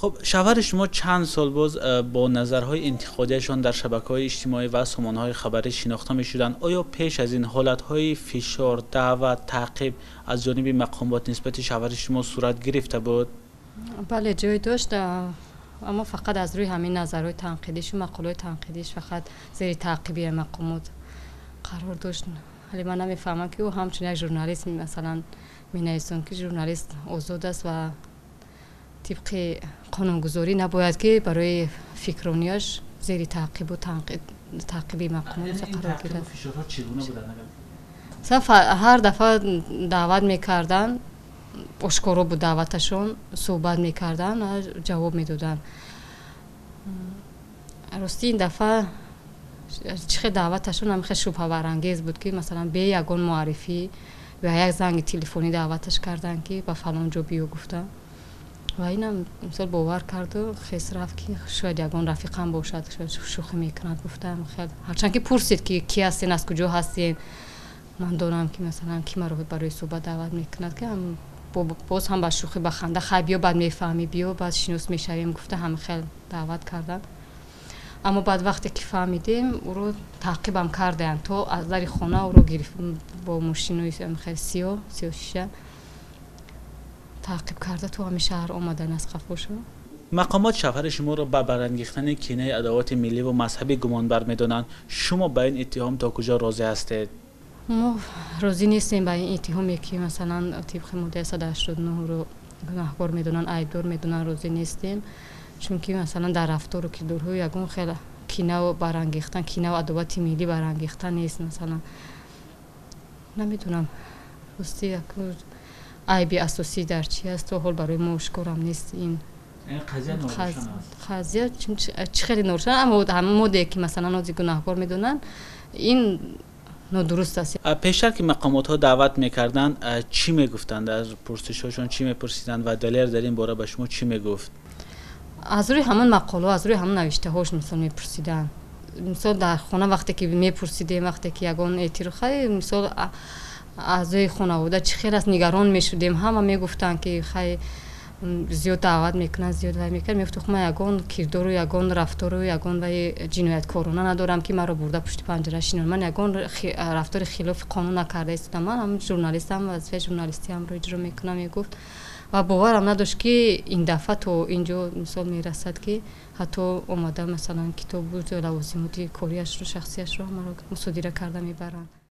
خب شوهر شما چند سال باز با نظرهای انتقادیشان در شبکه‌های اجتماعی و سامانه‌های خبری شناخته می‌شدند. آیا پیش از این حالت‌های فشار، دعوت، تعقیب از جانب مقامات نسبت شوهر شما صورت گرفته بود؟ بله جای داشت، اما فقط از روی همین نظرهای تنقیدیش و مقاله‌های تنقیدیش فقط زیر تعقیبی مقامات قرار داشت. ولی من نمی‌فهمم که او همچون یک ژورنالیست مثلا می‌نویسند که ژورنالیست آزاد است و طبق قانونگذاری نباید که برای فکرانیاش زیر تعقیب و تعقیبی مقامات قرار گیرد. فشارها چگونه بودند؟ هر دفعه دعوت میکردن، اشکارا بود دعوتشون، صحبت میکردن و جواب میدادن. راستی این دفعه چقدر دعوتشون هم خیلی شبهه برانگیز بود که مثلا به یگان معرفی و یک زنگ تلفنی دعوتش کردن که با فلان جا بیو گفتن و اینم مثلا باور کرد و خیس رفت که شاید یگان رفیقم باشد، شاید شوخی میکند. گفتم خیلی هرچند که پرسید که کی هستین، از کجا هستین، من دونم که مثلا کی مرا برای صحبت دعوت میکند که هم باز هم با شوخی بخنده خیلی بیا بعد میفهمی بیا بعد شناس میشویم گفته هم خیلی دعوت کردن. اما بعد وقتی که فهمیدیم او رو تعقیبم کردن تو از در خانه او رو گرفت با ماشین خیلی 36 تعقیب کرده تو همین شهر آمدن از خفاشو. مقامات شوهر شما را به برانگیختن کینه ادوات ملی و مذهبی گمانبر می‌دانند. شما با این اتهام تا کجا راضی هستید؟ ما راضی نیستیم با این اتهامی که مثلا طبق ماده 189 رو گناهکار میدونن، عیبدار میدونن، راضی نیستیم. چون که مثلا در رفتار و کردارهای یگان خیلی کینه و برانگیختن، کینه و ادوات ملی برانگیختن نیست. مثلا نمیدونم راستی یک عیب اساسی در چی است و حال برای ما اشکارم نیست. این قضیه چه خیلی نورشن، اما همه ماده که مثلا از گناهکار میدونن این نادرست است. پیشتر که مقامات ها دعوت میکردن چی میگفتند؟ در پرسش‌هاشون چی میپرسیدند و دلیر در این باره به شما چی میگفت؟ از روی همون مقاله، از روی همون نوشته هاش مثلا میپرسیدن. مثلا در خانه وقتی که میپرسیدیم، وقتی که یگان اعتراضی مثلا اعضای خانواده چه خیلی از نگران میشدیم، همه میگفتن که خیلی زیاد دعوت میکنن، زیاد وای میکنن. میگفتم من یگان کردار و یگان رفتار و یگان و جنایتکارانه ندارم که مرا برده پشت پنجره شینم. من یگان رفتار خلاف قانون نکرده استم. من هم ژورنالیستم و وظیفه ژورنالیستی هم رو اجرا میکنم. میگفت و باورم نداشت که این دفعه تو اینجا مثال میرسد که حتی اومده مثلا کتاب بود لوازمات کاریش رو، شخصیش رو مرا مصادره کرده میبرن.